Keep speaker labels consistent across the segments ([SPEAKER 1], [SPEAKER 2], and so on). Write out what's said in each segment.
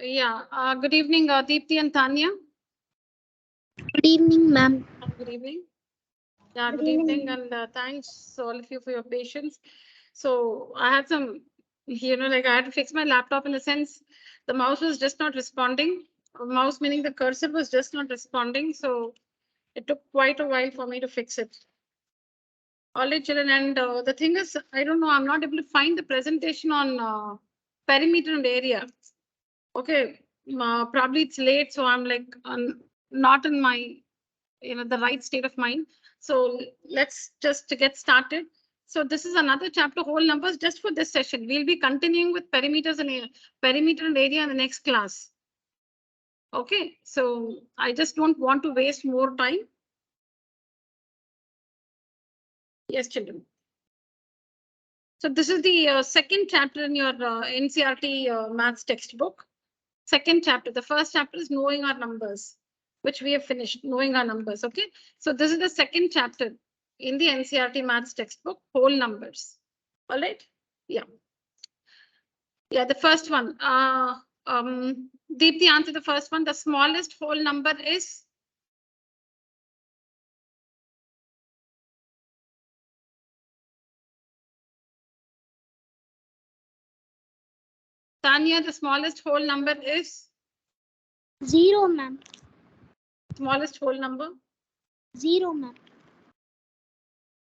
[SPEAKER 1] Yeah. Good evening, Deepthi and Tanya.
[SPEAKER 2] Good evening, ma'am.
[SPEAKER 1] Good evening. Yeah,
[SPEAKER 2] Good
[SPEAKER 1] good evening,
[SPEAKER 2] evening.
[SPEAKER 1] and thanks all of you for your patience. So I had some, like I had to fix my laptop in the sense the mouse was just not responding. Mouse meaning the cursor was just not responding. So it took quite a while for me to fix it. All right, children, and the thing is, I don't know, I'm not able to find the presentation on perimeter and area. Okay, probably it's late, so I'm like not in my the right state of mind. So let's just get started. So this is another chapter, whole numbers, just for this session. We'll be continuing with perimeter and area in the next class. Okay, so I just don't want to waste more time. Yes, children. So this is the second chapter in your NCERT maths textbook. Second chapter. The first chapter is knowing our numbers, which we have finished, knowing our numbers. Okay. So this is the second chapter in the NCERT maths textbook, whole numbers. All right. Yeah. Yeah, the first one. Deepthi, answer the first one. The smallest whole number is? Tanya, the smallest whole number is?
[SPEAKER 2] 0, ma'am.
[SPEAKER 1] Smallest whole number?
[SPEAKER 2] 0, ma'am.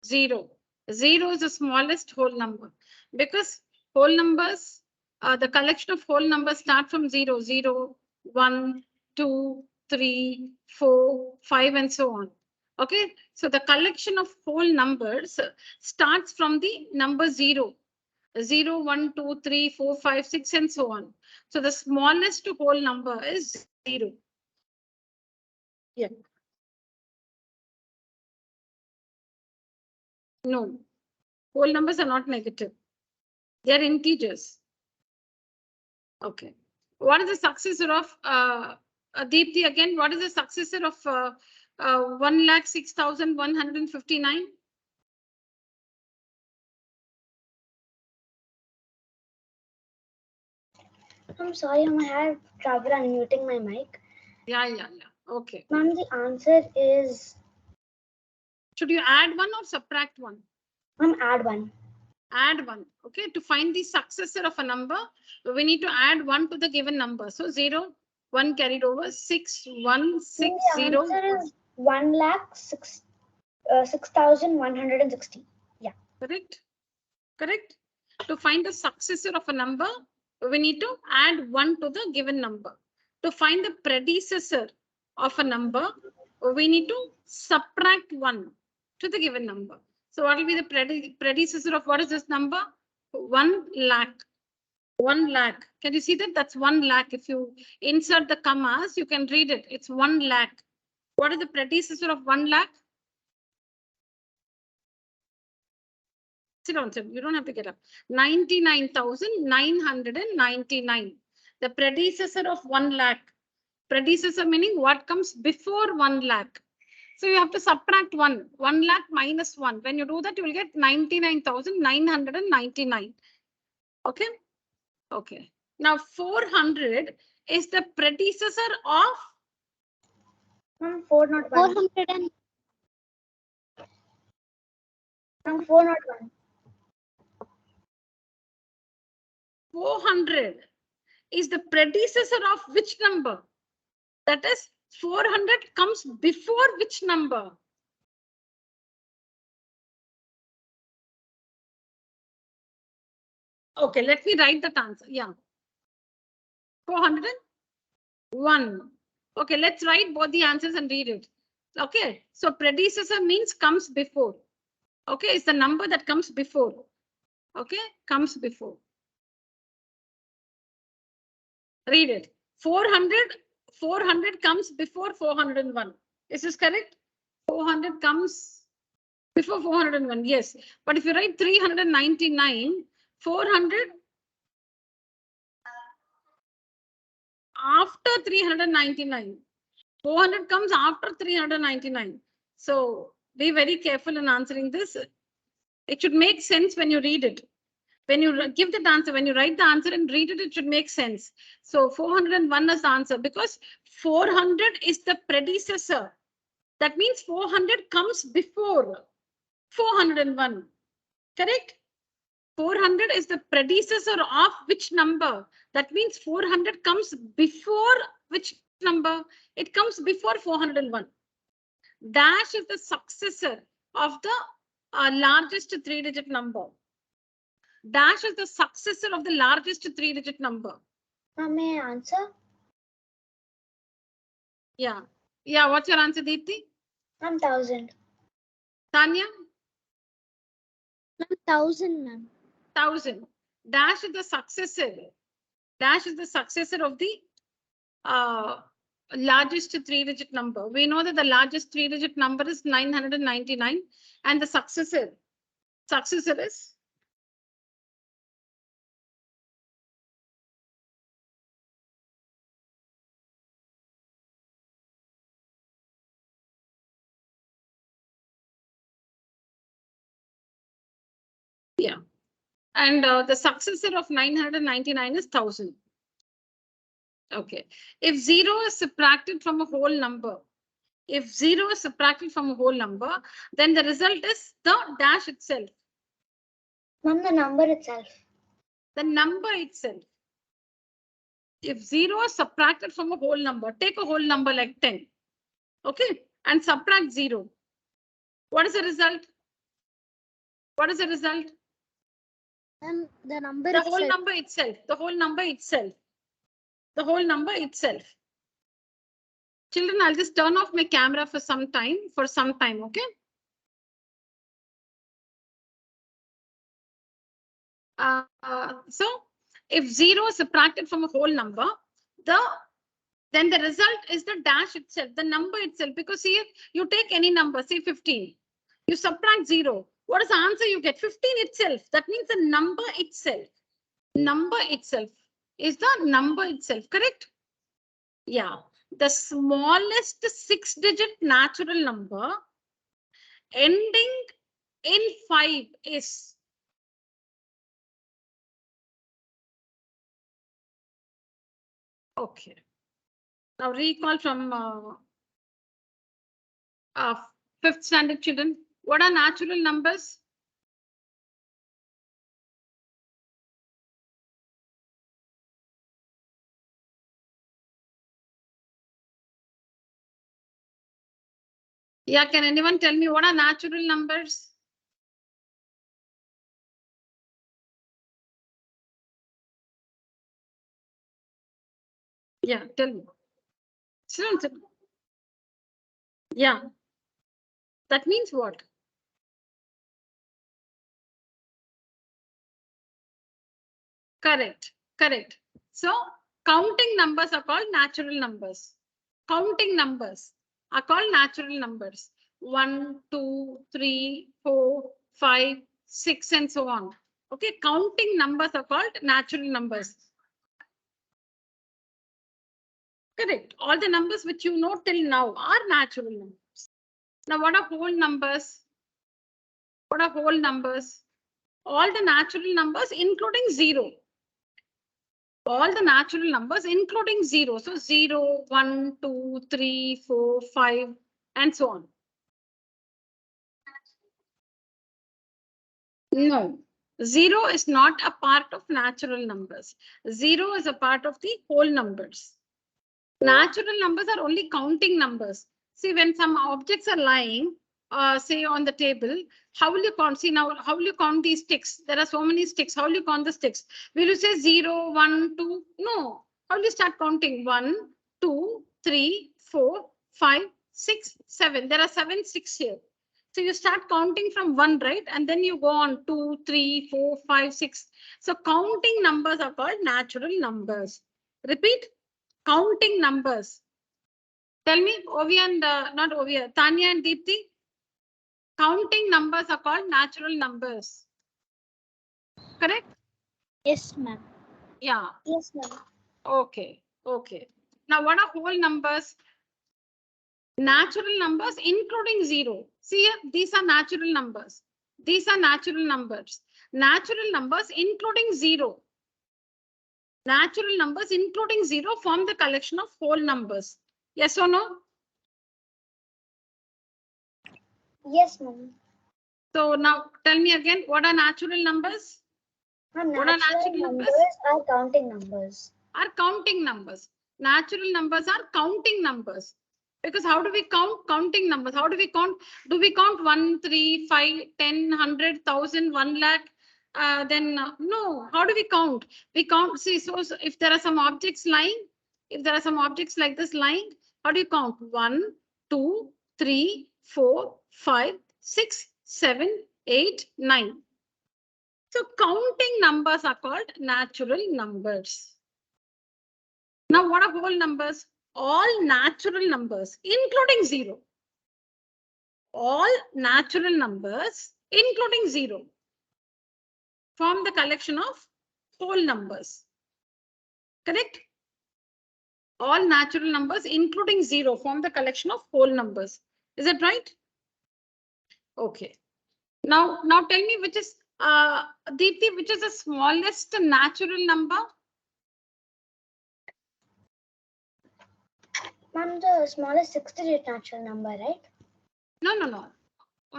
[SPEAKER 1] 0. 0 is the smallest whole number because whole numbers, the collection of whole numbers start from 0, 0, 1, 2, 3, 4, 5, and so on. Okay, so the collection of whole numbers starts from the number 0. 0, 1, 2, 3, 4, 5, 6, and so on. So the smallest whole number is 0. Yeah. No, whole numbers are not negative. They are integers. Okay. What is the successor of Deepthi again? What is the successor of 1,06,159?
[SPEAKER 2] I'm sorry, I have trouble unmuting my mic.
[SPEAKER 1] Yeah. Okay.
[SPEAKER 2] Ma'am, the answer is.
[SPEAKER 1] Should you add one or subtract one?
[SPEAKER 2] Ma'am, add one.
[SPEAKER 1] Add one. Okay. To find the successor of a number, we need to add one to the given number. So 0, 1 carried over, 6, 1, 6,
[SPEAKER 2] The
[SPEAKER 1] 0.
[SPEAKER 2] answer is 1,06,160. Yeah.
[SPEAKER 1] Correct. Correct. To find the successor of a number, we need to add 1 to the given number. To find the predecessor of a number, we need to subtract 1 to the given number. So what will be the predecessor of what is this number? 1 lakh. 1 lakh. Can you see that? That's 1 lakh. If you insert the commas, you can read it. It's 1 lakh. What is the predecessor of 1 lakh? Sit down, sir. You don't have to get up. 99,999. The predecessor of 1 lakh. Predecessor meaning what comes before 1 lakh. So you have to subtract 1. 1 lakh minus 1. When you do that, you will get 99,999. Okay. Okay. Now 400 is the predecessor of?
[SPEAKER 2] 401. 401.
[SPEAKER 1] 400 is the predecessor of which number? That is 400 comes before which number? Okay, let me write that answer. Yeah. 401. Okay, let's write both the answers and read it. Okay, so predecessor means comes before. Okay, it's the number that comes before. Okay, comes before. Read it. 400 comes before 401. Is this correct? 400 comes before 401. Yes. But if you write 399, 400 after 399. 400 comes after 399. So be very careful in answering this. It should make sense when you read it. When you give that answer, when you write the answer and read it, it should make sense. So 401 is the answer because 400 is the predecessor. That means 400 comes before 401. Correct? 400 is the predecessor of which number? That means 400 comes before which number? It comes before 401. Dash is the successor of the largest 3-digit number. Dash is the successor of the largest 3-digit number.
[SPEAKER 2] May I answer?
[SPEAKER 1] Yeah. Yeah. What's your answer, Deepthi?
[SPEAKER 2] 1000.
[SPEAKER 1] Tanya?
[SPEAKER 2] 1000, ma'am.
[SPEAKER 1] 1000. Dash is the successor. Dash is the successor of the largest 3-digit number. We know that the largest 3-digit number is 999 and the successor is yeah. And the successor of 999 is 1000. Okay. If 0 is subtracted from a whole number, then the result is the dash itself.
[SPEAKER 2] Ma'am, the number itself.
[SPEAKER 1] The number itself. If 0 is subtracted from a whole number, take a whole number like 10. Okay. And subtract 0. What is the result? What is the result?
[SPEAKER 2] The number
[SPEAKER 1] The whole number itself. The whole number itself. The whole number itself. Children, I'll just turn off my camera for some time, okay? So if 0 is subtracted from a whole number, then the result is the dash itself, the number itself, because here you take any number, say 15, you subtract 0. What is the answer you get? 15 itself. That means the number itself. Number itself is the number itself, correct? Yeah. The smallest 6-digit natural number ending in 5 is. Okay. Now recall from 5th standard children. What are natural numbers? Yeah, can anyone tell me what are natural numbers? Yeah, tell me. Yeah. That means what? Correct. Correct. So counting numbers are called natural numbers. Counting numbers are called natural numbers. 1, 2, 3, 4, 5, 6, and so on. Okay, counting numbers are called natural numbers. Correct. All the numbers which you know till now are natural numbers. Now, what are whole numbers? What are whole numbers? All the natural numbers, including 0. All the natural numbers, including 0. So 0, 1, 2, 3, 4, 5, and so on. No, 0 is not a part of natural numbers. 0 is a part of the whole numbers. Natural numbers are only counting numbers. See, when some objects are lying, say on the table, how will you count? See now, how will you count these sticks? There are so many sticks. How will you count the sticks? Will you say 0, 1, 2? No. How will you start counting? 1, 2, 3, 4, 5, 6, 7. There are 7 sticks here. So you start counting from 1, right? And then you go on 2, 3, 4, 5, 6. So counting numbers are called natural numbers. Repeat. Counting numbers. Tell me, Ovi and not Ovi, Tanya and Deepthi. Counting numbers are called natural numbers. Correct?
[SPEAKER 2] Yes, ma'am.
[SPEAKER 1] Yeah.
[SPEAKER 2] Yes, ma'am.
[SPEAKER 1] Okay. Okay. Now, what are whole numbers? Natural numbers, including 0. See here, these are natural numbers. These are natural numbers. natural numbers including 0. Natural numbers including 0 form the collection of whole numbers. Yes or no?
[SPEAKER 2] Yes, ma'am.
[SPEAKER 1] So now tell me again, what are natural numbers?
[SPEAKER 2] Ma'am,
[SPEAKER 1] What are
[SPEAKER 2] natural
[SPEAKER 1] natural
[SPEAKER 2] numbers
[SPEAKER 1] numbers?
[SPEAKER 2] are counting numbers.
[SPEAKER 1] Are counting numbers. Natural numbers are counting numbers. Because how do we count counting numbers? How do we count? Do we count 1, 3, 5, 10, 100, 1,000, 1 lakh? No. How do we count? We count. See, so if there are some objects lying, if there are some objects like this lying, how do you count? 1, 2, 3, 4, 5, 6, 7, 8, 9. So counting numbers are called natural numbers. Now, what are whole numbers? All natural numbers, including 0. All natural numbers, including 0, form the collection of whole numbers. Correct? All natural numbers, including 0, form the collection of whole numbers. Is that right? Okay. Now tell me which is, Deepthi, which is the smallest natural number?
[SPEAKER 2] Ma'am, the smallest 6-digit natural number, right?
[SPEAKER 1] No.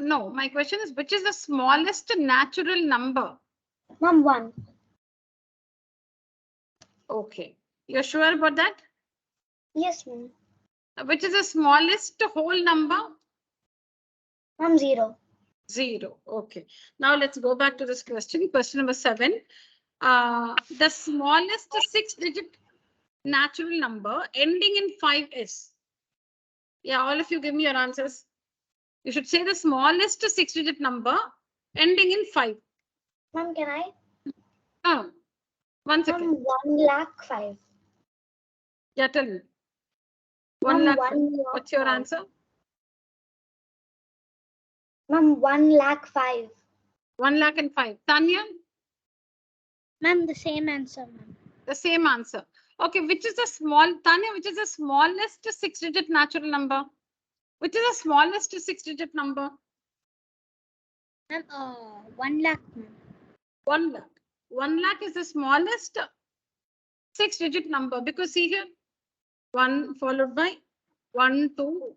[SPEAKER 1] No, my question is, which is the smallest natural number?
[SPEAKER 2] Ma'am, 1.
[SPEAKER 1] Okay. You're sure about that?
[SPEAKER 2] Yes, ma'am.
[SPEAKER 1] Which is the smallest whole number?
[SPEAKER 2] Ma'am, 0.
[SPEAKER 1] 0. Okay. Now let's go back to this question. Question number 7. The smallest 6-digit natural number ending in 5 is. Yeah, all of you give me your answers. You should say the smallest 6-digit number ending in 5.
[SPEAKER 2] Ma'am, can I?
[SPEAKER 1] Oh, 1 second.
[SPEAKER 2] Ma'am, 1,05,000.
[SPEAKER 1] Yeah, tell me. 1
[SPEAKER 2] Ma'am,
[SPEAKER 1] lakh.
[SPEAKER 2] 1 lakh
[SPEAKER 1] What's your
[SPEAKER 2] 5.
[SPEAKER 1] answer?
[SPEAKER 2] Ma'am, 1,05,000.
[SPEAKER 1] 1 lakh and 5. Tanya?
[SPEAKER 2] Ma'am, the same answer, ma'am.
[SPEAKER 1] The same answer. Okay, which is the Tanya, which is the smallest 6-digit natural number? Which is the smallest 6-digit number?
[SPEAKER 2] Ma'am, 1 lakh.
[SPEAKER 1] 1 lakh. 1 lakh is the smallest 6-digit number, because see here, 1 followed by 1, 2.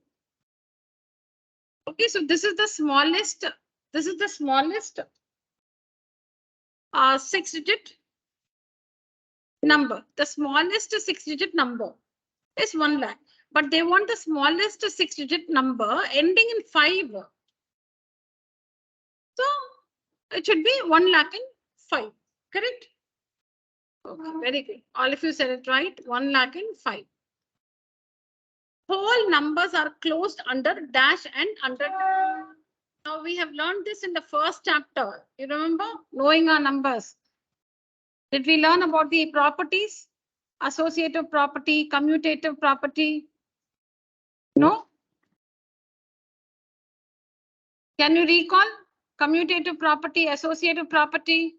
[SPEAKER 1] Okay, so this is the smallest. This is the smallest 6-digit number. The smallest 6-digit number is 1 lakh, but they want the smallest 6-digit number ending in 5. So it should be 1 lakh and 5. Correct? Okay, very good. All of you said it right. 1 lakh and 5. Whole numbers are closed under dash and under. Now we have learned this in the first chapter. You remember? Knowing our numbers. Did we learn about the properties? Associative property, commutative property? No? Can you recall? Commutative property, associative property?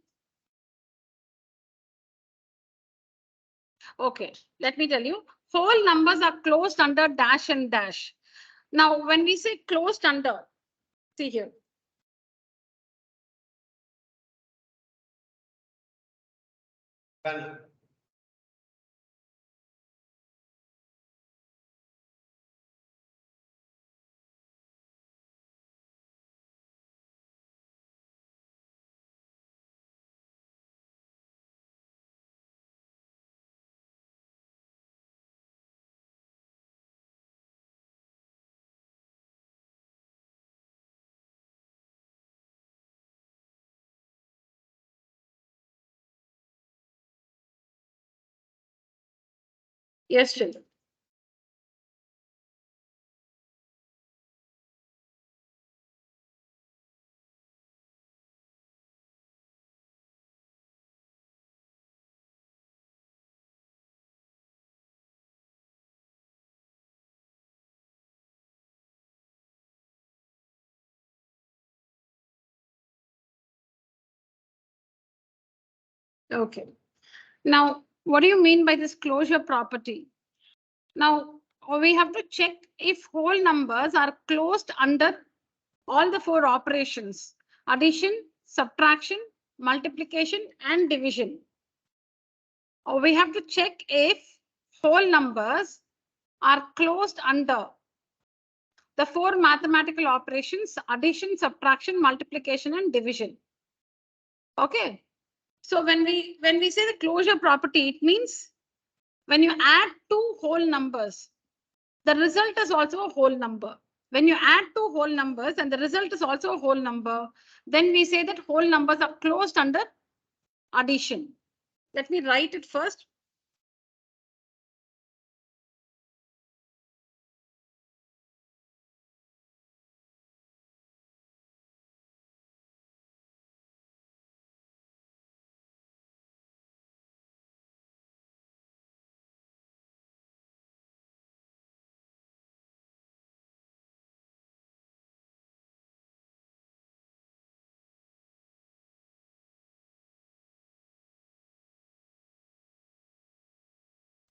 [SPEAKER 1] Okay, let me tell you. Whole numbers are closed under dash and dash. Now, when we say closed under, see here. Yes, children. Okay. Now, what do you mean by this closure property? Now, we have to check if whole numbers are closed under all the 4 operations: addition, subtraction, multiplication and division. We have to check if whole numbers are closed under the four mathematical operations: addition, subtraction, multiplication, and division. Okay. So when we say the closure property, it means when you add two whole numbers, the result is also a whole number. When you add two whole numbers and the result is also a whole number, then we say that whole numbers are closed under addition. Let me write it first.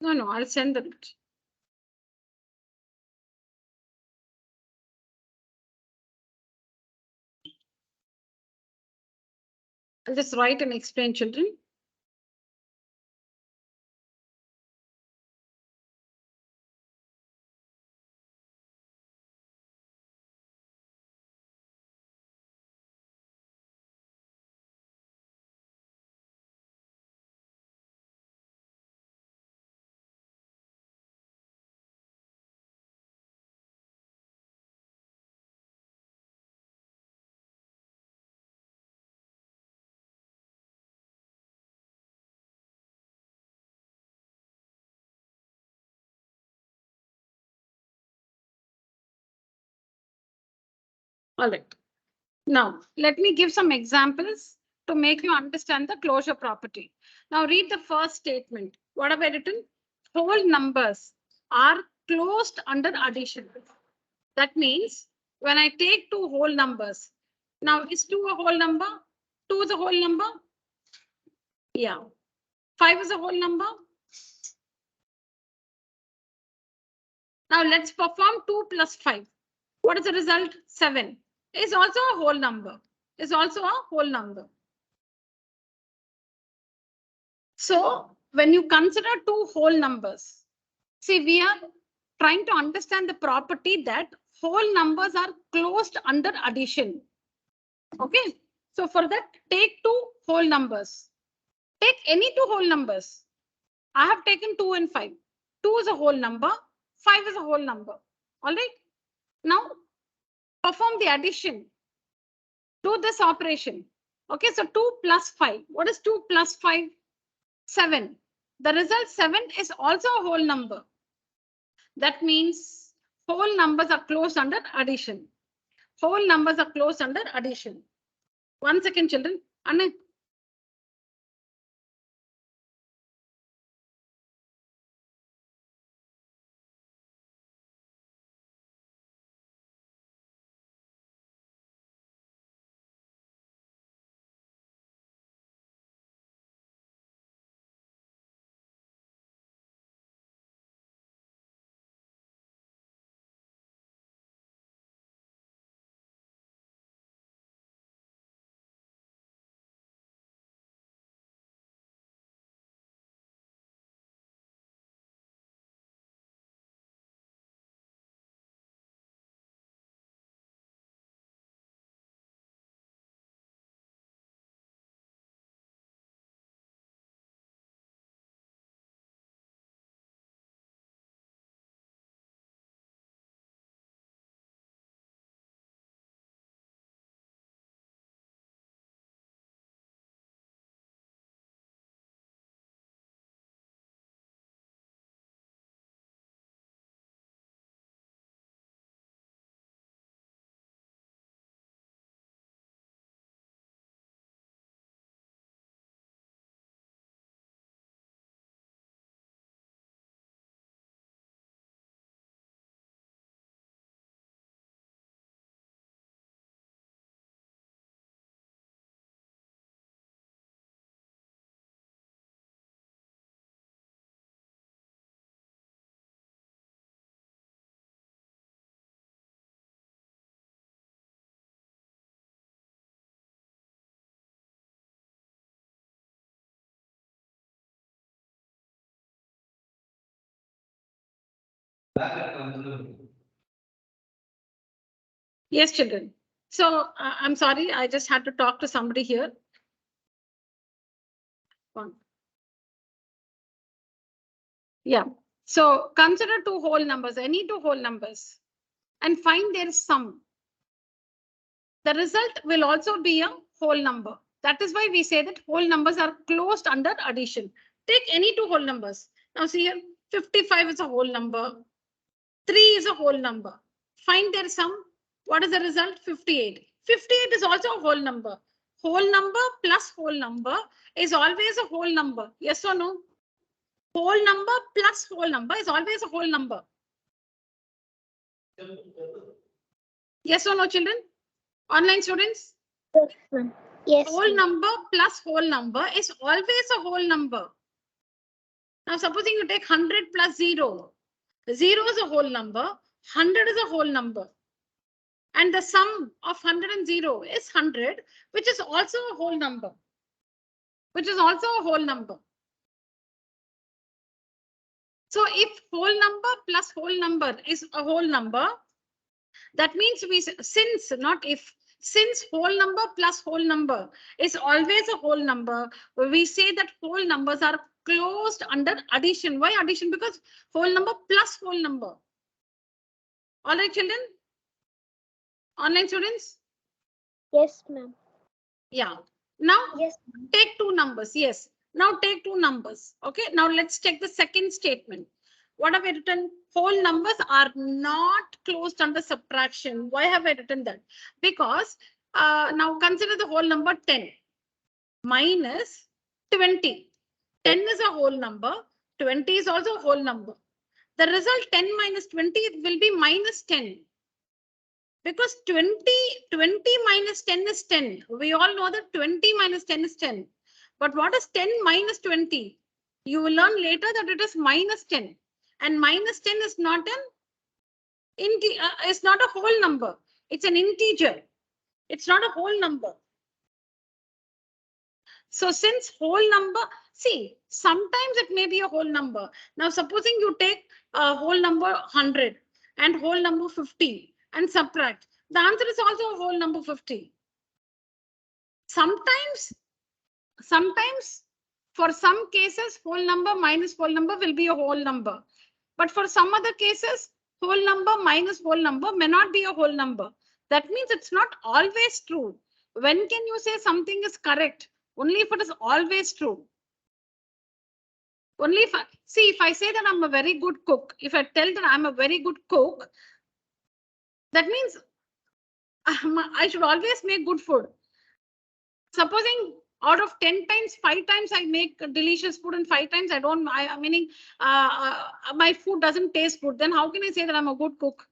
[SPEAKER 1] No, I'll send it. I'll just write and explain, children. All right. Now, let me give some examples to make you understand the closure property. Now, read the first statement. What have I written? Whole numbers are closed under addition. That means when I take two whole numbers, now is 2 a whole number? 2 is a whole number? Yeah. 5 is a whole number? Now let's perform 2 plus 5. What is the result? 7. Is also a whole number. Is also a whole number. So when you consider two whole numbers, see, we are trying to understand the property that whole numbers are closed under addition. Okay. So for that, take two whole numbers. Take any two whole numbers. I have taken 2 and 5. 2 is a whole number. 5 is a whole number. All right. Now perform the addition. Do this operation. Okay. So 2 plus 5. What is 2 plus 5? 7. The result 7 is also a whole number. That means whole numbers are closed under addition. Whole numbers are closed under addition. 1 second, children. Anna, Yes, children. So I'm sorry, I just had to talk to somebody here. Yeah. So consider two whole numbers, any two whole numbers, and find their sum. The result will also be a whole number. That is why we say that whole numbers are closed under addition. Take any two whole numbers. Now see here, 55 is a whole number. 3 is a whole number. Find their sum. What is the result? 58. 58 is also a whole number. Whole number plus whole number is always a whole number. Yes or no? Whole number plus whole number is always a whole number. Yes or no, children? Online students?
[SPEAKER 2] Yes.
[SPEAKER 1] Whole number plus whole number is always a whole number. Now, supposing you take 100 plus 0. 0 is a whole number. 100 is a whole number. And the sum of 100 and 0 is 100, which is also a whole number. Which is also a whole number. So if whole number plus whole number is a whole number, that means since whole number plus whole number is always a whole number, we say that whole numbers are closed under addition. Why addition? Because whole number plus whole number. All right, children? Online students?
[SPEAKER 2] Yes, ma'am.
[SPEAKER 1] Yeah. Now
[SPEAKER 2] Yes.
[SPEAKER 1] take two numbers. Yes. Now take two numbers. Okay. Now let's check the second statement. What have I written? Whole numbers are not closed under subtraction. Why have I written that? Because now consider the whole number 10 minus 20. 10 is a whole number. 20 is also a whole number. The result 10 minus 20 will be minus 10. Because 20 minus 10 is 10. We all know that 20 minus 10 is 10. But what is 10 minus 20? You will learn later that it is minus 10. And minus 10 is not it's not a whole number. It's an integer. It's not a whole number. So since whole number, see, sometimes it may be a whole number. Now, supposing you take a whole number 100 and whole number 50 and subtract, the answer is also a whole number 50. Sometimes for some cases, whole number minus whole number will be a whole number. But for some other cases, whole number minus whole number may not be a whole number. That means it's not always true. When can you say something is correct? Only if it is always true. Only if I say that I'm a very good cook, if I tell that I'm a very good cook, that means I should always make good food. Supposing out of 10 times, 5 times I make delicious food and 5 times I don't, meaning my food doesn't taste good, then how can I say that I'm a good cook?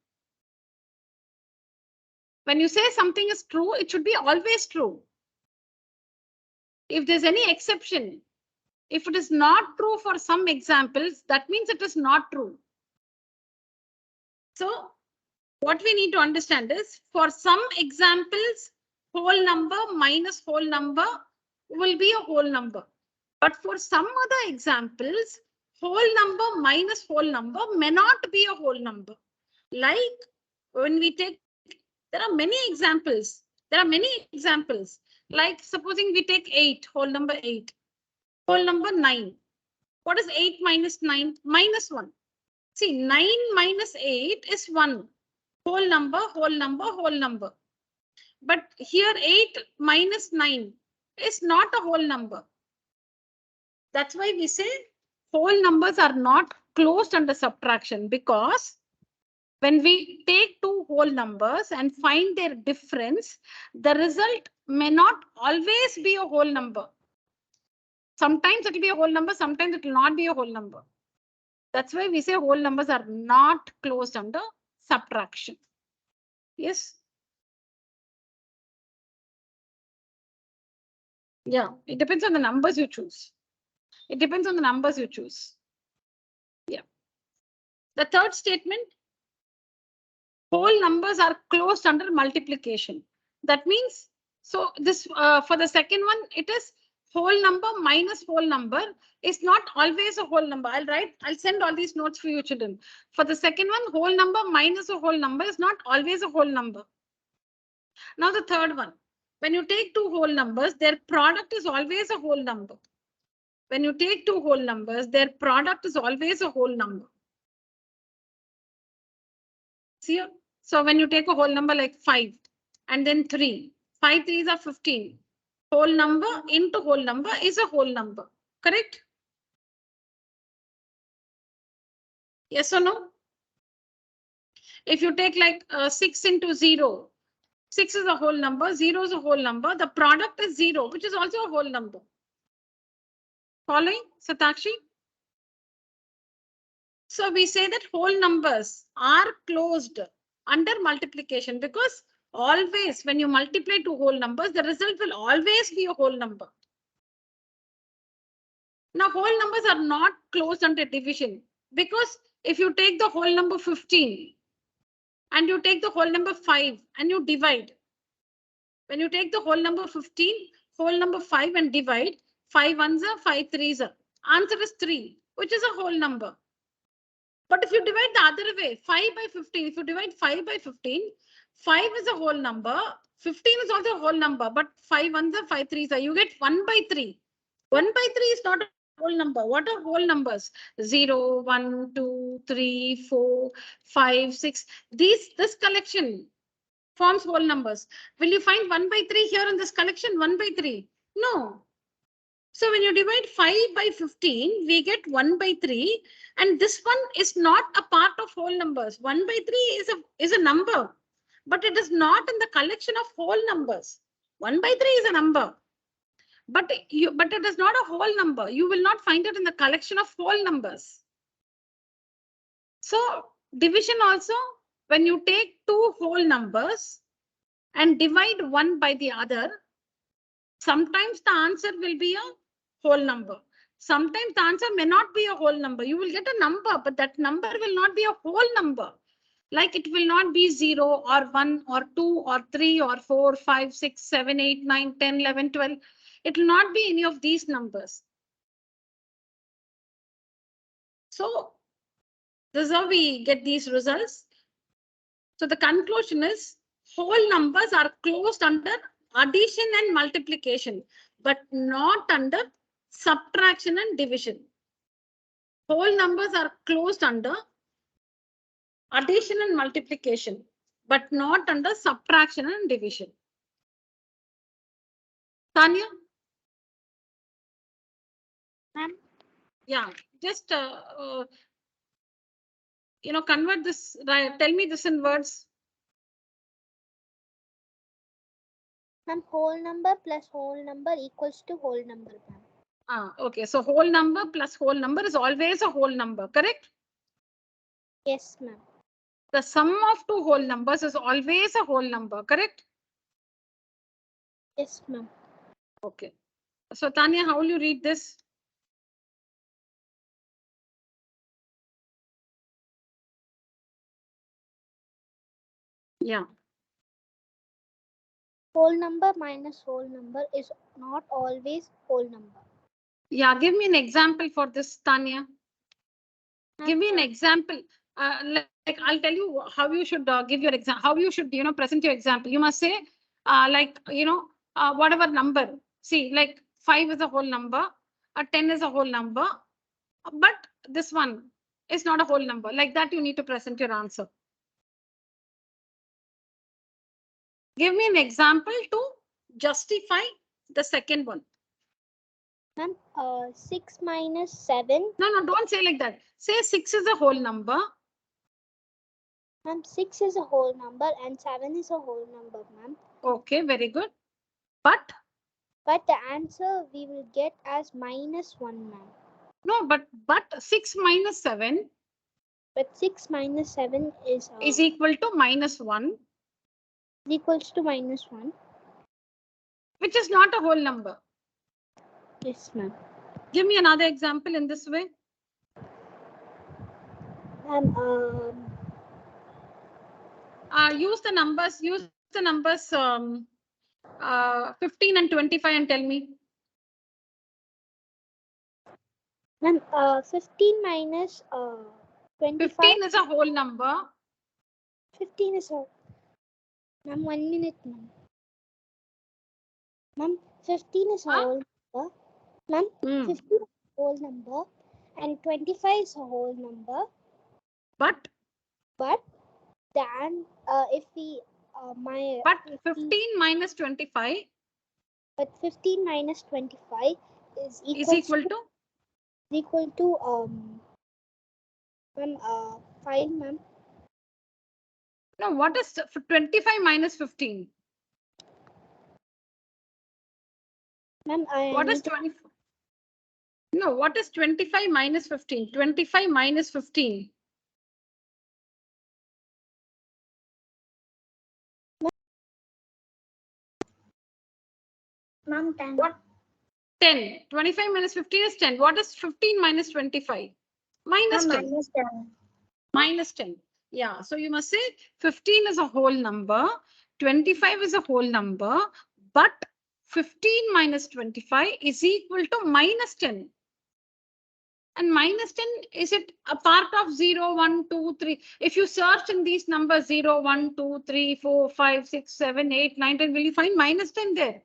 [SPEAKER 1] When you say something is true, it should be always true. If there's any exception, if it is not true for some examples, that means it is not true. So what we need to understand is for some examples, whole number minus whole number will be a whole number. But for some other examples, whole number minus whole number may not be a whole number. Like when we take, there are many examples. Like supposing we take 8, whole number 8, whole number 9. What is 8 minus 9? Minus 1. See, 9 minus 8 is 1. Whole number, whole number, whole number. But here 8 minus 9 is not a whole number. That's why we say whole numbers are not closed under subtraction, because when we take two whole numbers and find their difference, the result may not always be a whole number. Sometimes it will be a whole number, sometimes it will not be a whole number. That's why we say whole numbers are not closed under subtraction. Yes. Yeah, it depends on the numbers you choose. It depends on the numbers you choose. Yeah. The third statement, whole numbers are closed under multiplication. That means, so this for the second one, it is whole number minus whole number is not always a whole number. I'll send all these notes for you children. For the second one, whole number minus a whole number is not always a whole number. Now the third one, when you take two whole numbers, their product is always a whole number. When you take two whole numbers, their product is always a whole number. See here? So when you take a whole number like 5 and then 3, 5 3s are 15. Whole number into whole number is a whole number. Correct? Yes or no? If you take like 6 into 0, 6 is a whole number, 0 is a whole number. The product is 0, which is also a whole number. Following, Satakshi? So we say that whole numbers are closed under multiplication because always when you multiply two whole numbers, the result will always be a whole number. Now, whole numbers are not closed under division because if you take the whole number 15 and you take the whole number 5 and you divide, when you take the whole number 15, whole number 5 and divide, 5 ones are 5 threes are. Answer is 3, which is a whole number. But if you divide the other way, 5 by 15, if you divide 5 by 15, 5 is a whole number, 15 is also a whole number, but 5 ones are 5 threes are. You get 1 by 3. 1 by 3 is not a whole number. What are whole numbers? 0, 1, 2, 3, 4, 5, 6. This collection forms whole numbers. Will you find 1 by 3 here in this collection? 1 by 3? No. So when you divide 5 by 15, we get 1 by 3. And this one is not a part of whole numbers. 1 by 3 is a number, but it is not in the collection of whole numbers. 1 by 3 is a number. But it is not a whole number. You will not find it in the collection of whole numbers. So division also, when you take two whole numbers and divide one by the other, sometimes the answer will be a whole number. Sometimes the answer may not be a whole number. You will get a number, but that number will not be a whole number. Like it will not be 0 or 1 or 2 or 3 or 4, 5, 6, 7, 8, 9, 10, 11, 12. It will not be any of these numbers. So this is how we get these results. So the conclusion is whole numbers are closed under addition and multiplication, but not under subtraction and division. Whole numbers are closed under addition and multiplication, but not under subtraction and division. Tanya?
[SPEAKER 2] Ma'am?
[SPEAKER 1] Yeah, just convert this, tell me this in words.
[SPEAKER 2] Ma'am, whole number plus whole number equals to whole number, ma'am.
[SPEAKER 1] Okay, so whole number plus whole number is always a whole number, correct?
[SPEAKER 2] Yes, ma'am.
[SPEAKER 1] The sum of two whole numbers is always a whole number, correct?
[SPEAKER 2] Yes, ma'am.
[SPEAKER 1] Okay. So Tanya, how will you read this? Yeah.
[SPEAKER 2] Whole number minus whole number is not always whole number.
[SPEAKER 1] Yeah, give me an example for this, Tanya. Give me an example. Like I'll tell you how you should give your example, how you should, present your example. You must say, whatever number. See, like 5 is a whole number, 10 is a whole number, but this one is not a whole number. Like that, you need to present your answer. Give me an example to justify the second one.
[SPEAKER 2] Ma'am, 6 minus 7.
[SPEAKER 1] No, don't say like that. Say 6 is a whole number.
[SPEAKER 2] Ma'am, 6 is a whole number and 7 is a whole number, ma'am.
[SPEAKER 1] Okay, very good. But
[SPEAKER 2] the answer we will get as -1, ma'am.
[SPEAKER 1] No, but 6 minus 7.
[SPEAKER 2] But 6 minus 7 is
[SPEAKER 1] equal to -1.
[SPEAKER 2] Equals to -1.
[SPEAKER 1] Which is not a whole number.
[SPEAKER 2] Yes, ma'am.
[SPEAKER 1] Give me another example in this way. Use the numbers 15 and 25 and tell me.
[SPEAKER 2] Ma'am, 15 minus 25.
[SPEAKER 1] 15 is a whole number.
[SPEAKER 2] 15 is a. Ma'am, 1 minute, ma'am. Ma'am, 15 is a
[SPEAKER 1] Huh?
[SPEAKER 2] whole number. Ma'am,
[SPEAKER 1] Hmm.
[SPEAKER 2] 15 is a whole number and 25 is a whole number.
[SPEAKER 1] But
[SPEAKER 2] Then if we
[SPEAKER 1] but 15 minus 25
[SPEAKER 2] but 15 minus 25 is
[SPEAKER 1] is equal to
[SPEAKER 2] ma'am 5, ma'am.
[SPEAKER 1] no. What is 25 minus 15?
[SPEAKER 2] Ma'am,
[SPEAKER 1] What is 20? No, what is 25 minus 15? 25 minus 15.
[SPEAKER 2] Ma'am, 10.
[SPEAKER 1] What? 10. 25 minus 15 is 10. What is 15 minus 25? Minus 10.
[SPEAKER 2] Minus 10.
[SPEAKER 1] Minus 10. Yeah. So you must say 15 is a whole number. 25 is a whole number. But 15 minus 25 is equal to minus 10. And minus 10, is it a part of 0, 1, 2, 3? If you search in these numbers 0, 1, 2, 3, 4, 5, 6, 7, 8, 9, 10, will you find minus 10 there?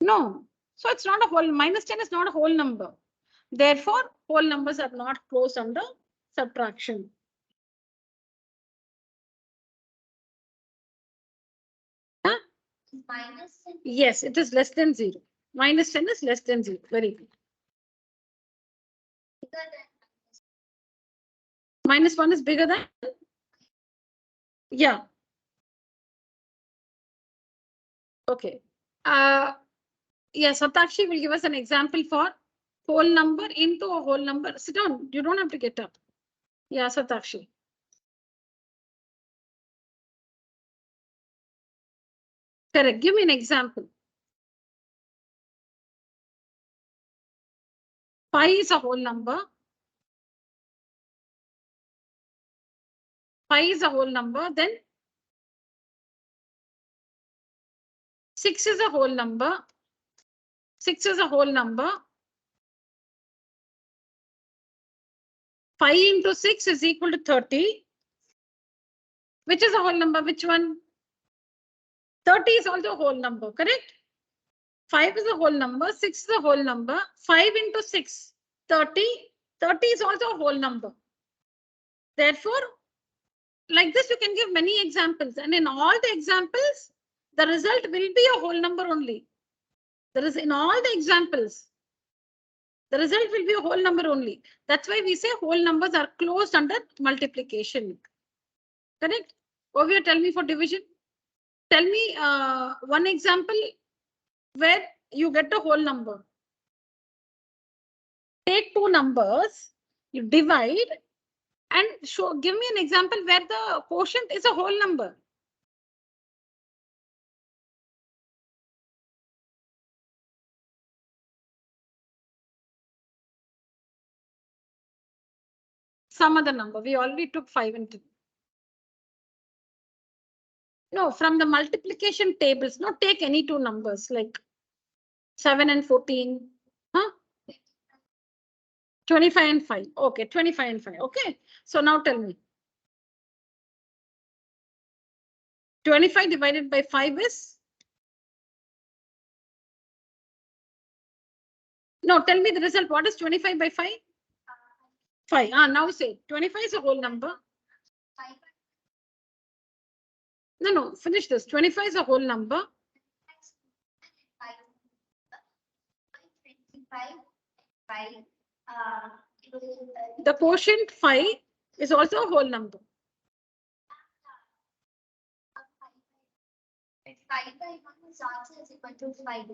[SPEAKER 1] No. So it's not a whole, minus 10 is not a whole number. Therefore, whole numbers are not closed under subtraction. Huh?
[SPEAKER 2] Minus 10.
[SPEAKER 1] Yes, it is less than 0. Minus 10 is less than 0. Very good. Minus 1 is bigger than? Yeah. Okay. Yes, Satakshi will give us an example for whole number into a whole number. Sit down. You don't have to get up. Yeah, Satakshi. Correct. Give me an example. 5 is a whole number. 5 is a whole number. Then 6 is a whole number. 6 is a whole number. 5 into 6 is equal to 30. Which is a whole number? Which one? 30 is also a whole number, correct? 5 is a whole number. 6 is a whole number. 5 into 6, 30. 30 is also a whole number. Therefore, like this, you can give many examples. And in all the examples, the result will be a whole number only. There is in all the examples, the result will be a whole number only. That's why we say whole numbers are closed under multiplication. Correct? Over here, tell me for division. Tell me one example where you get a whole number. Take two numbers, you divide and show. Give me an example where the quotient is a whole number. Some other number. We already took 5 and 2. No, from the multiplication tables. Not take any two numbers like 7 and 14. Huh? 25 and 5. Okay, 25 and 5. Okay. So now tell me. 25 divided by 5 is? No, tell me the result. What is 25 by 5? 5. Now say 25 is a whole number. No, finish this. 25 is a whole number. The quotient 5 is also a whole number. 5 by 1 is also equal to 5.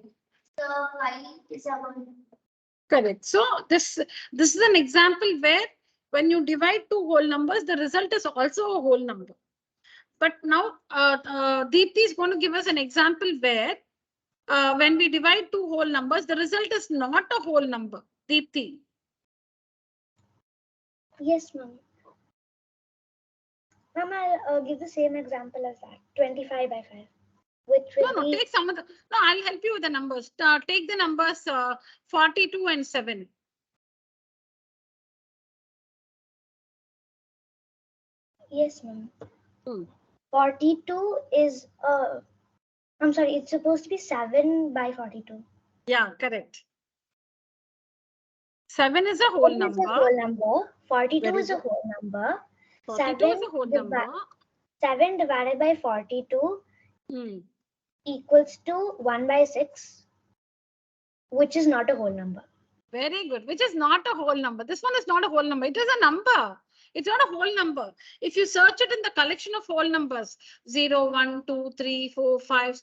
[SPEAKER 1] So 5 is a whole number. Correct. So this is an example where when you divide two whole numbers, the result is also a whole number. But now Deepti is going to give us an example where when we divide two whole numbers, the result is not a whole number. Deepti.
[SPEAKER 2] Yes, ma'am. Ma'am, I'll give the same example as that. 25 by 5. Which will be...
[SPEAKER 1] take some of the. No, I'll help you with the numbers. Take the numbers 42 and 7.
[SPEAKER 2] Yes, ma'am.
[SPEAKER 1] Hmm.
[SPEAKER 2] 42 is I'm sorry, it's supposed to be 7 by 42.
[SPEAKER 1] Yeah, correct. 7 is a whole
[SPEAKER 2] 7 is a
[SPEAKER 1] number.
[SPEAKER 2] whole number. 42
[SPEAKER 1] Very
[SPEAKER 2] is a
[SPEAKER 1] good.
[SPEAKER 2] whole number.
[SPEAKER 1] 42 is a whole number.
[SPEAKER 2] 7 divided by 42
[SPEAKER 1] Hmm.
[SPEAKER 2] equals to 1 by 6, which is not a whole number.
[SPEAKER 1] Very good. Which is not a whole number. This one is not a whole number. It is a number. It's not a whole number. If you search it in the collection of whole numbers, 0, 1, 2, 3, 4, 5,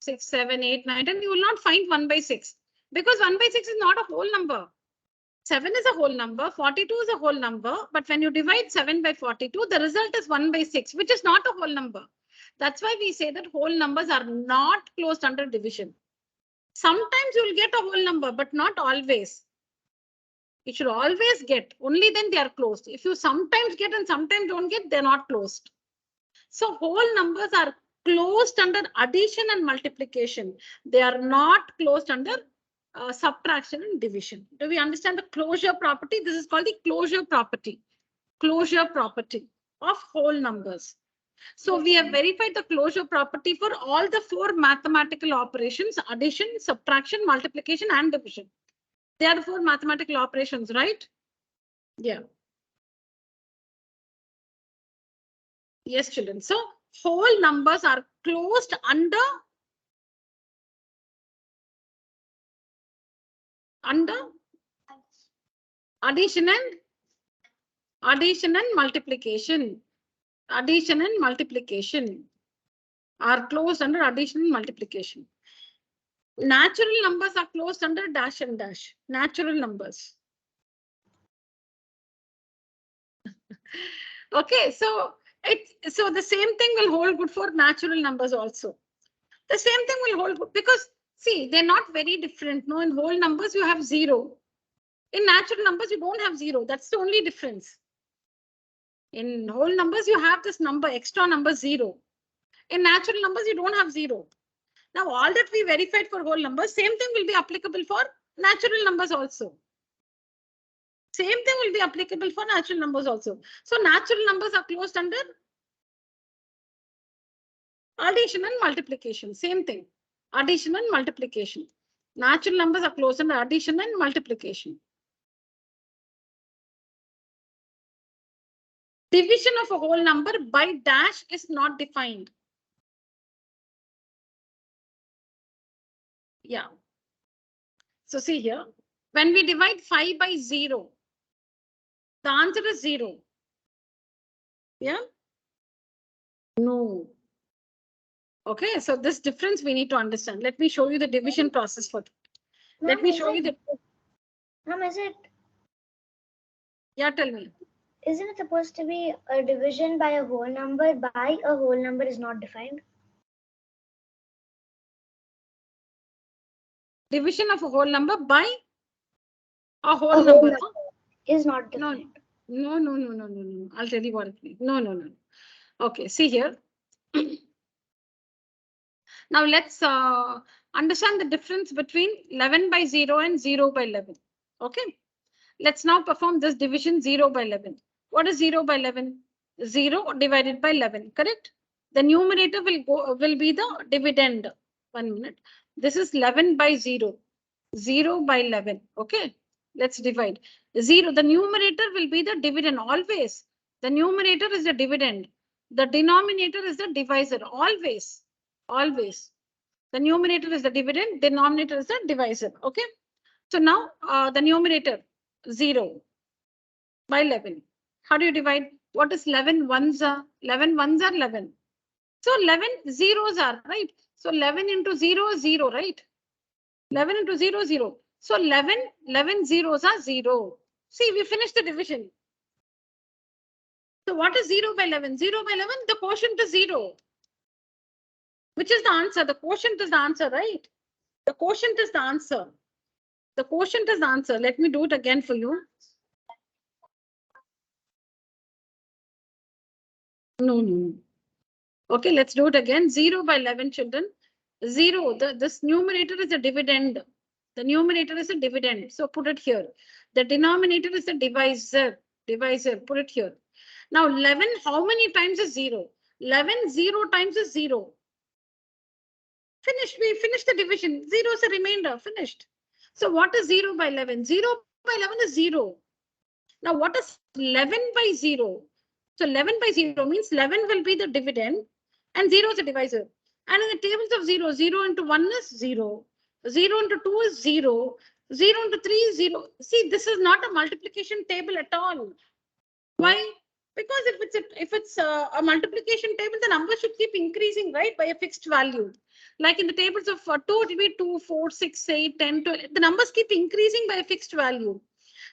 [SPEAKER 1] 6, 7, 8, 9, 10, you will not find 1 by 6. Because 1 by 6 is not a whole number. 7 is a whole number, 42 is a whole number, but when you divide 7 by 42, the result is 1 by 6, which is not a whole number. That's why we say that whole numbers are not closed under division. Sometimes you will get a whole number, but not always. You should always get, only then they are closed. If you sometimes get and sometimes don't get, they're not closed. So whole numbers are closed under addition and multiplication. They are not closed under subtraction and division. Do we understand the closure property? This is called the closure property. Closure property of whole numbers. So we have verified the closure property for all the 4 mathematical operations: addition, subtraction, multiplication, and division. They are the 4 mathematical operations, right? Yeah. Yes, children. So whole numbers are closed under addition and multiplication. Addition and multiplication are closed under addition and multiplication. Natural numbers are closed under dash and dash. Natural numbers. Okay, so the same thing will hold good for natural numbers also. The same thing will hold good because see, they're not very different. No, in whole numbers you have 0. In natural numbers you don't have 0. That's the only difference. In whole numbers you have this number, extra number 0. In natural numbers you don't have 0. Now all that we verified for whole numbers, same thing will be applicable for natural numbers also. Same thing will be applicable for natural numbers also. So natural numbers are closed under addition and multiplication. Same thing. Addition and multiplication. Natural numbers are closed under addition and multiplication. Division of a whole number by dash is not defined. Yeah. So see here, when we divide 5 by 0, the answer is 0. Yeah? No. Okay, so this difference we need to understand. Let me show you the division process for that. Let me show you the.
[SPEAKER 2] Ma'am, is it?
[SPEAKER 1] Yeah, tell me.
[SPEAKER 2] Isn't it supposed to be a division by a whole number by a whole number is not defined?
[SPEAKER 1] Division of a whole number by a whole number
[SPEAKER 2] is not defined.
[SPEAKER 1] No. I'll tell you what it means. No. Okay, see here. Now let's understand the difference between 11 by 0 and 0 by 11. Okay. Let's now perform this division 0 by 11. What is 0 by 11? 0 divided by 11, correct? The numerator will be the dividend. 1 minute. This is 11 by 0. 0 by 11. Okay. Let's divide. 0. The numerator will be the dividend always. The numerator is the dividend. The denominator is the divisor. Always. Always. The numerator is the dividend. Denominator is the divisor. Okay. So now the numerator 0 by 11. How do you divide? What is 11 ones are? 11 ones are 11. So 11 zeros are, right? So 11 into 0 is 0, right? 11 into 0, 0. So 11 zeros are 0. See, we finished the division. So what is 0 by 11? 0 by 11, the quotient is 0. Which is the answer? The quotient is the answer, right? The quotient is the answer. The quotient is the answer. Let me do it again for you. No. Okay, let's do it again. 0 by 11, children. 0. This numerator is a dividend. The numerator is a dividend. So put it here. The denominator is a divisor. Put it here. Now 11, how many times is 0? 11, 0 times is 0. Finished. We finished the division. 0 is a remainder. Finished. So what is 0 by 11? 0 by 11 is 0. Now what is 11 by 0? So 11 by 0 means 11 will be the dividend and 0 is a divisor. And in the tables of 0, 0 into 1 is 0. 0 into 2 is 0. 0 into 3 is 0. See, this is not a multiplication table at all. Why? Because if it's a multiplication table, the number should keep increasing, right, by a fixed value. Like in the tables of 2, it will be 2, 4, 6, 8, 10, 12. The numbers keep increasing by a fixed value.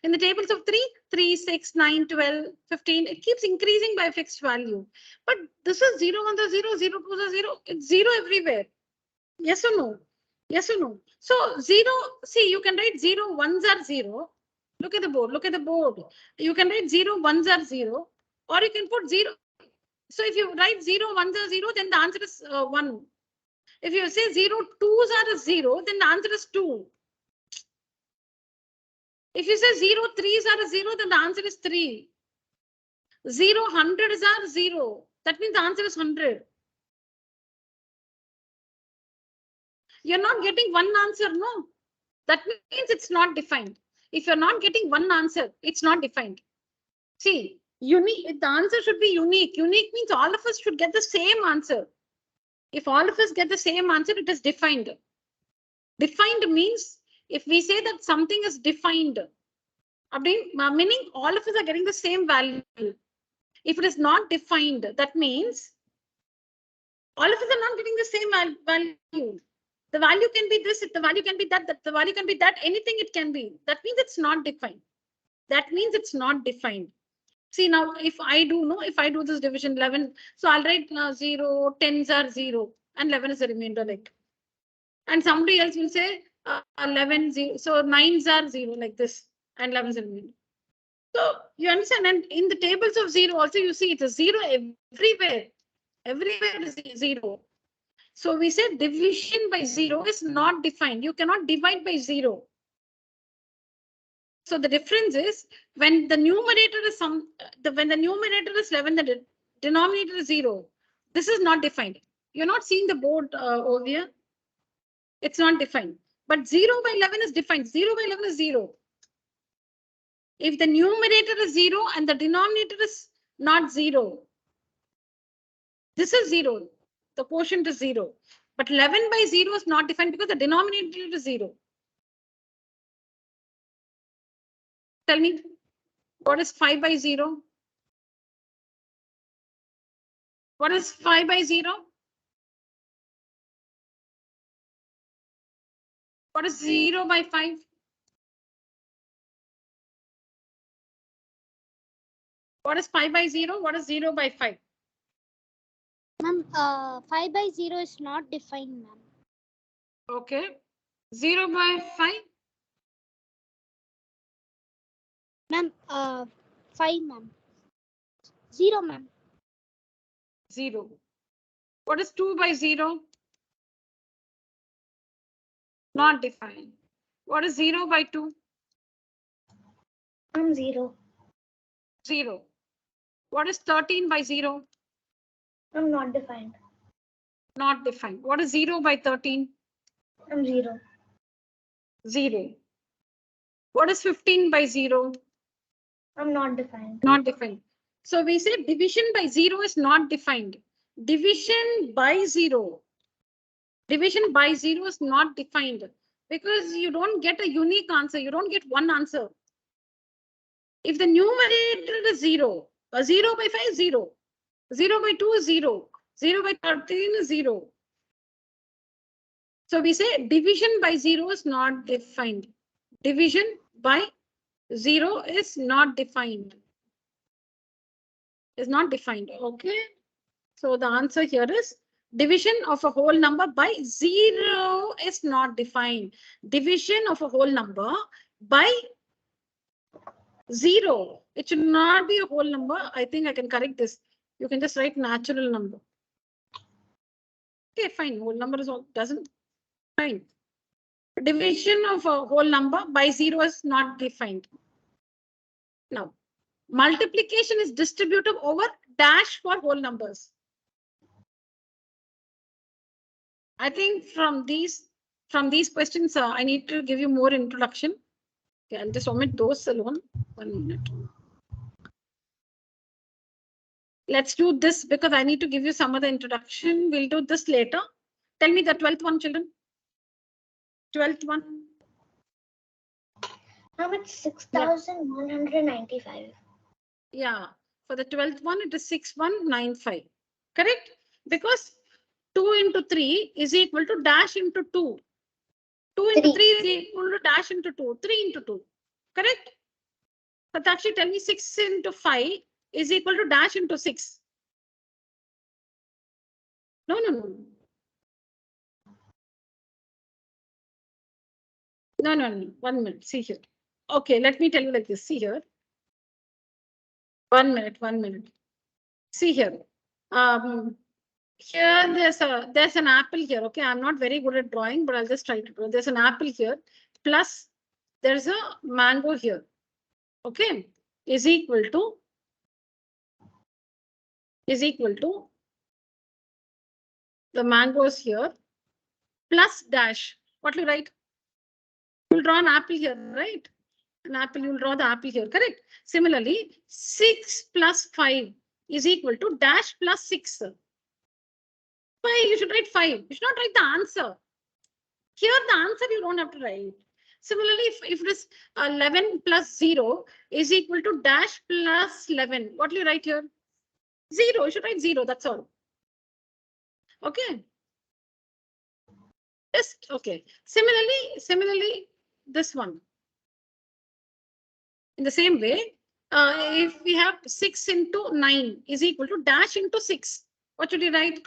[SPEAKER 1] In the tables of 3, 3, 6, 9, 12, 15, it keeps increasing by a fixed value. But this is 0, 1 is 0, 0, 2 is 0. It's 0 everywhere. Yes or no? Yes or no? So 0, see, you can write 0, 1s are 0. Look at the board. Look at the board. You can write 0, 1s are 0. Or you can put 0. So if you write 0, 1s are 0, then the answer is 1. If you say 0, 2s are 0, then the answer is 2. If you say 0, 3s are 0, then the answer is 3. 0, 100s are 0. That means the answer is 100. You're not getting one answer, no. That means it's not defined. If you're not getting one answer, it's not defined. See, unique. The answer should be unique. Unique means all of us should get the same answer. If all of us get the same answer, it is defined. Defined means if we say that something is defined, meaning all of us are getting the same value. If it is not defined, that means all of us are not getting the same value. The value can be this, the value can be that, the value can be that, anything it can be. That means it's not defined. That means it's not defined. See, now if I do this division 11, so I'll write 0, 10s are 0, and 11 is a remainder like. And somebody else will say 11, 0, so 9s are 0 like this, and 11 is a remainder. So you understand, and in the tables of 0 also you see it is 0 everywhere. Everywhere is 0. So we said division by 0 is not defined. You cannot divide by 0. So the difference is when the numerator is when the numerator is 11, the denominator is 0. This is not defined. You're not seeing the board over here. It's not defined. But 0 by 11 is defined. 0 by 11 is 0. If the numerator is 0 and the denominator is not 0, this is 0. The quotient is 0. But 11 by 0 is not defined because the denominator is 0. Tell me, what is 5 by 0? What is 5 by 0? What is 0 by 5? What is 5 by 0? What is 0 by 5?
[SPEAKER 2] Ma'am, 5 by 0 is not defined, ma'am.
[SPEAKER 1] Okay. 0 by 5?
[SPEAKER 2] Ma'am, 5, ma'am. 0, ma'am.
[SPEAKER 1] 0. What is 2 by 0? Not defined. What is 0 by 2?
[SPEAKER 2] 0.
[SPEAKER 1] 0. What is 13 by 0?
[SPEAKER 2] Not defined.
[SPEAKER 1] Not defined. What is 0 by 13?
[SPEAKER 2] 0.
[SPEAKER 1] 0. What is 15 by 0?
[SPEAKER 2] Not defined.
[SPEAKER 1] Not defined. So we say division by 0 is not defined. Division by 0. Division by 0 is not defined because you don't get a unique answer. You don't get one answer. If the numerator is 0, 0 by 5 is 0. 0 by 2 is 0. 0 by 13 is 0. So we say division by 0 is not defined. Division by 0 is not defined. Is not defined. Okay. So the answer here is division of a whole number by 0 is not defined. Division of a whole number by 0. It should not be a whole number. I think I can correct this. You can just write natural number. Okay, fine. Whole number is all doesn't fine. Division of a whole number by 0 is not defined. Now, multiplication is distributive over dash for whole numbers. I think from these questions, I need to give you more introduction. Okay, I'll just omit those alone. 1 minute. Let's do this because I need to give you some other introduction. We'll do this later. Tell me the 12th one, children. 12th one.
[SPEAKER 2] Ma'am, it's 6,195.
[SPEAKER 1] Yeah, for the 12th one, it is 6195. Correct? Because 2 into 3 is equal to dash into 2. 2 into 3 is equal to dash into 2. 3 into 2. Correct? But actually tell me 6 into 5 is equal to dash into 6. No. 1 minute. See here. Okay, let me tell you like this. See here. 1 minute. See here. Here there's an apple here. Okay, I'm not very good at drawing, but I'll just try to draw. There's an apple here. Plus there's a mango here. Okay, is equal to the mangoes here plus dash. What will you write? You'll draw an apple here, right? An apple, you'll draw the apple here, correct? Similarly, 6 plus 5 is equal to dash plus 6. 5, you should write 5. You should not write the answer. Here, the answer you don't have to write. Similarly, if it is 11 plus 0 is equal to dash plus 11, what will you write here? 0. You should write 0. That's all. Okay. Just okay. Similarly, this one. In the same way, if we have 6 into 9 is equal to dash into 6, what should you write?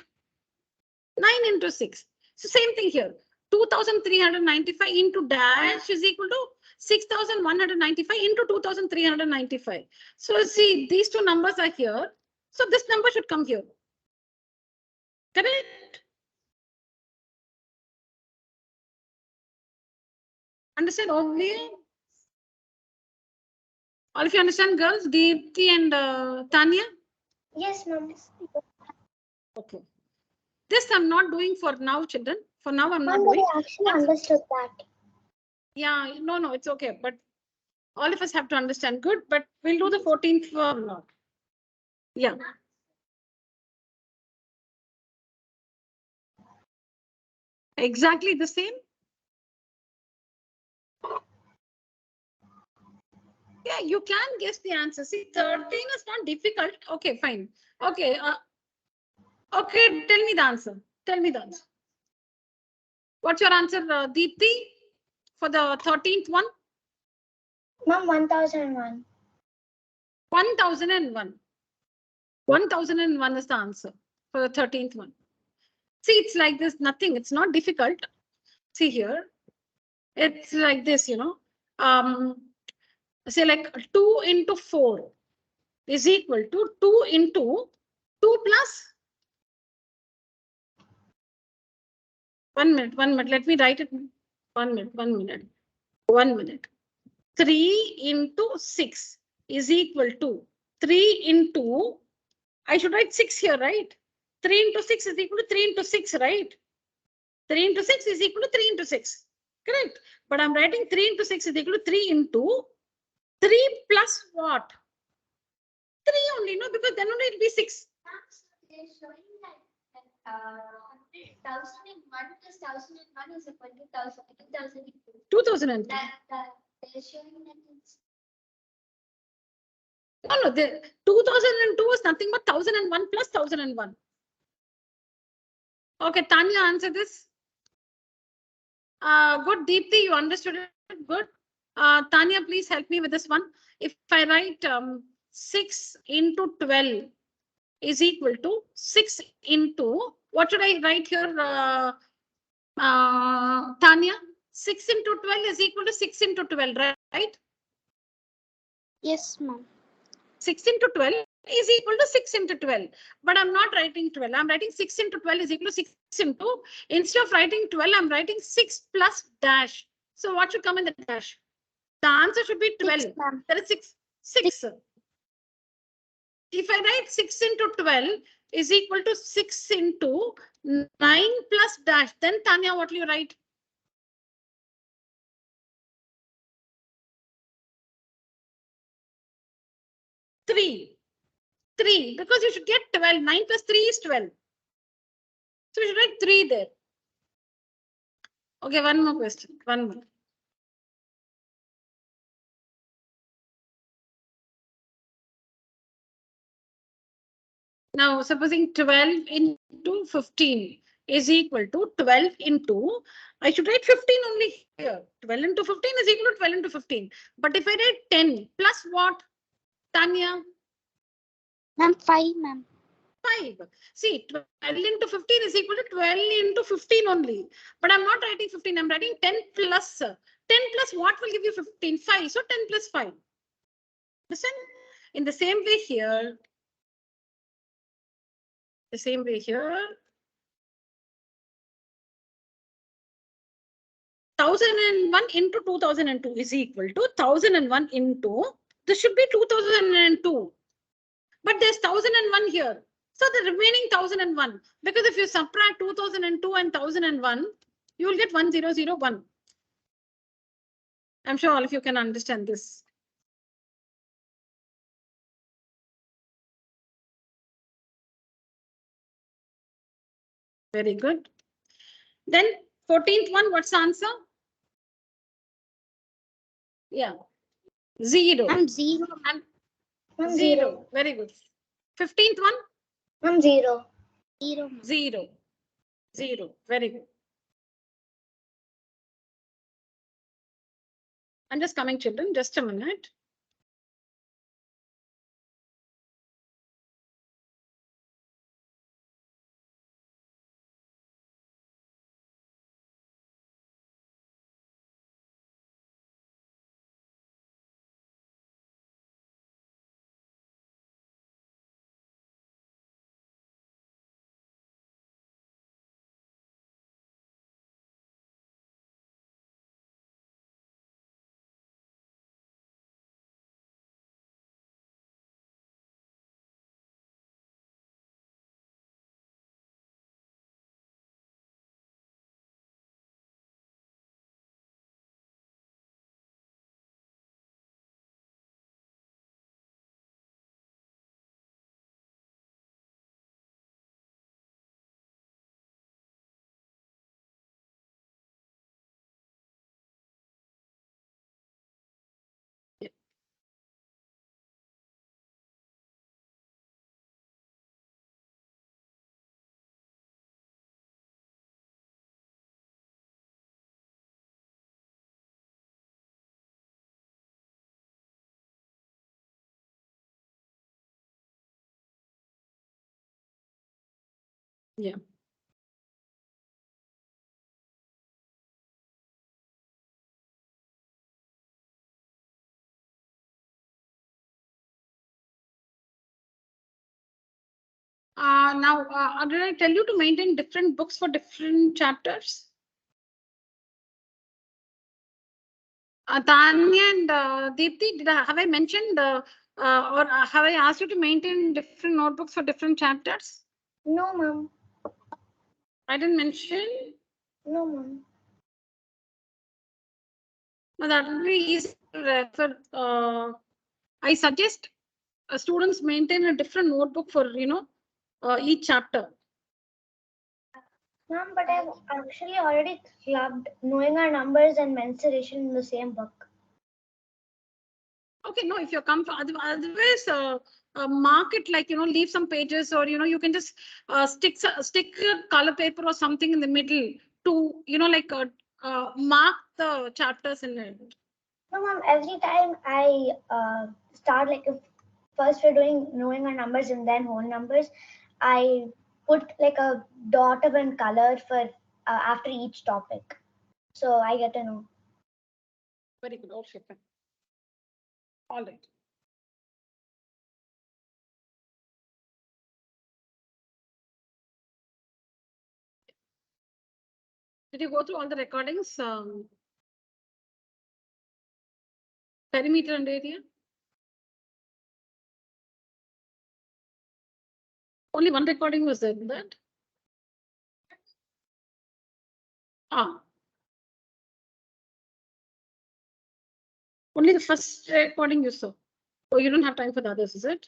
[SPEAKER 1] 9 into 6. So same thing here. 2,395 into dash is equal to 6,195 into 2,395. So see, these two numbers are here. So this number should come here. Correct? Understand only? All of you understand, girls? Deepti and Tanya?
[SPEAKER 2] Yes, ma'am.
[SPEAKER 1] Okay. This I'm not doing for now, children. For now, I'm not
[SPEAKER 2] Ma'am,
[SPEAKER 1] doing.
[SPEAKER 2] I actually understood that.
[SPEAKER 1] Yeah, no, it's okay. But all of us have to understand. Good, but we'll do the 14th for now. Yeah. Exactly the same. Yeah, you can guess the answer. See, 13 is not difficult. Okay, fine. Okay. Okay, tell me the answer. What's your answer, Deepti, for the 13th one?
[SPEAKER 2] Ma'am, 1,001.
[SPEAKER 1] 1,001. 1,001 is the answer for the 13th one. See, it's like this, nothing. It's not difficult. See here. It's like this, say like 2 into 4 is equal to 2 into 2 plus 1 minute. Let me write it. 1 minute. 3 into 6 is equal to 3 into, I should write 6 here, right? 3 into 6 is equal to 3 into 6, right? 3 into 6 is equal to 3 into 6. Correct. But I'm writing 3 into 6 is equal to 3 into 3 plus what? 3 only, no? Because then only it will be 6.
[SPEAKER 2] They're showing that 1,001 plus 1,001 is equal to
[SPEAKER 1] 2,002.
[SPEAKER 2] They're showing that it's
[SPEAKER 1] No, the 2002 is nothing but 1,001 plus 1,001. Okay, Tanya, answer this. Good, Deepti, you understood it. Good. Tanya, please help me with this one. If I write 6 into 12 is equal to 6 into, what should I write here, Tanya? 6 into 12 is equal to 6 into 12, right?
[SPEAKER 2] Yes, ma'am.
[SPEAKER 1] 6 into 12 is equal to 6 into 12. But I'm not writing 12. I'm writing 6 into 12 is equal to 6 into, instead of writing 12, I'm writing 6 plus dash. So what should come in the dash? The answer should be 12. That is 6. if I write 6 into 12 is equal to 6 into 9 plus dash, then Tanya, what will you write? Three, because you should get 12. 9 plus 3 is 12. So we should write 3 there. Okay, one more question. One more. Now, supposing 12 into 15 is equal to 12 into, I should write 15 only here. 12 into 15 is equal to 12 into 15. But if I write 10 plus what, Tanya?
[SPEAKER 2] Ma'am, 5, ma'am.
[SPEAKER 1] 5. See, 12 into 15 is equal to 12 into 15 only. But I'm not writing 15, I'm writing 10 plus. 10 plus what will give you 15? 5. So 10 plus 5. Listen, in the same way here, 1001 into 2002 is equal to 1001 into, this should be 2002. But there's 1001 here. So the remaining 1001, because if you subtract 2002 and 1001, you will get 1001. I'm sure all of you can understand this. Very good. Then 14th one, what's the answer? Yeah. 0.
[SPEAKER 2] Ma'am, 0.
[SPEAKER 1] And
[SPEAKER 2] Ma'am,
[SPEAKER 1] 0. Very good. 15th one?
[SPEAKER 2] Ma'am, 0. 0.
[SPEAKER 1] 0. 0. Very good. I'm just coming, children. Just a minute. Yeah. Now, did I tell you to maintain different books for different chapters? Tanya and Deepti, have I mentioned or have I asked you to maintain different notebooks for different chapters?
[SPEAKER 2] No, ma'am.
[SPEAKER 1] I didn't mention.
[SPEAKER 2] No, ma'am.
[SPEAKER 1] No, that will be easy to refer. I suggest students maintain a different notebook for, each chapter.
[SPEAKER 2] Ma'am, but I've actually already clubbed knowing our numbers and mensuration in the same book.
[SPEAKER 1] Okay, no, if you're comfortable, otherwise, mark it like, leave some pages, or, you can just stick a color paper or something in the middle to, mark the chapters in it.
[SPEAKER 2] No, ma'am, every time I start, like if first we're doing knowing our numbers and then whole numbers, I put like a dot of a color for after each topic. So I get to know.
[SPEAKER 1] Very good. Okay. All right. Did you go through all the recordings? Perimeter and area? Only one recording was there in that. Only the first recording you saw. Oh, you don't have time for the others, is it?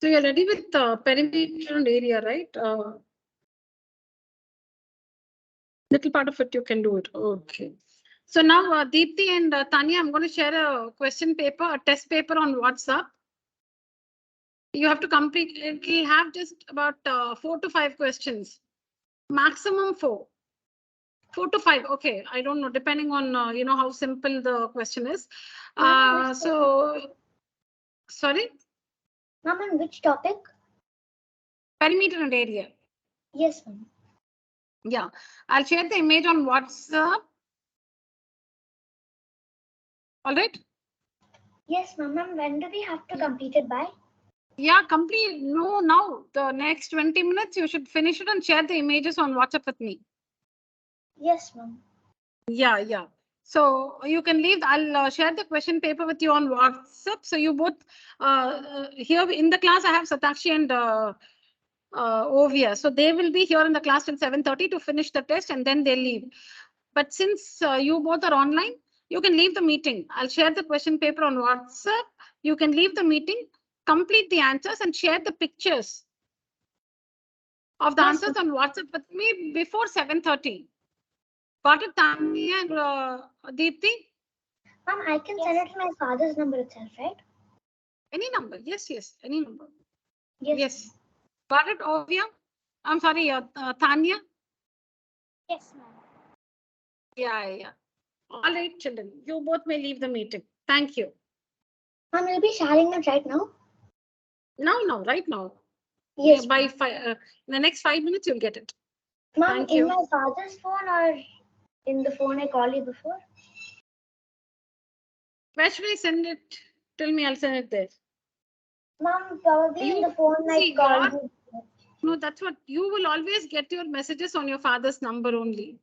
[SPEAKER 1] So you're ready with perimeter and area, right? Little part of it you can do it. Okay. So now Deepthi and Tanya, I'm going to share a question paper, a test paper on WhatsApp. You have to complete. It will have just about 4 to 5 questions, maximum 4. 4 to 5. Okay, I don't know, depending on how simple the question is. Sorry.
[SPEAKER 2] Ma'am, on which topic?
[SPEAKER 1] Perimeter and area.
[SPEAKER 2] Yes, ma'am.
[SPEAKER 1] Yeah, I'll share the image on WhatsApp. All right.
[SPEAKER 2] Yes, ma'am. When do we have to complete it by?
[SPEAKER 1] Yeah, complete. No, now the next 20 minutes you should finish it and share the images on WhatsApp with me.
[SPEAKER 2] Yes, ma'am.
[SPEAKER 1] Yeah. So you can leave. I'll share the question paper with you on WhatsApp. So you both here in the class I have Satakshi and Ovia. So they will be here in the class till 7:30 to finish the test and then they'll leave. But since you both are online, you can leave the meeting. I'll share the question paper on WhatsApp. You can leave the meeting, complete the answers and share the pictures of the answers on WhatsApp with me before 7:30. Got it, Tanya and Deepthi?
[SPEAKER 2] Ma'am, I can send it to my father's number itself, right?
[SPEAKER 1] Any number? Yes, any number.
[SPEAKER 2] Yes.
[SPEAKER 1] Got it, Ovia? I'm sorry, Tanya?
[SPEAKER 2] Yes, ma'am.
[SPEAKER 1] Yeah. All right, children. You both may leave the meeting. Thank you.
[SPEAKER 2] Ma'am, you'll be sharing it right now?
[SPEAKER 1] No, right now.
[SPEAKER 2] Yes.
[SPEAKER 1] By in the next 5 minutes, you'll get it.
[SPEAKER 2] Ma'am, in my father's phone or in the phone I called you before?
[SPEAKER 1] Where should I send it? Tell me, I'll send it there.
[SPEAKER 2] Ma'am, probably in the phone I called you.
[SPEAKER 1] No, that's what you will always get your messages on your father's number only.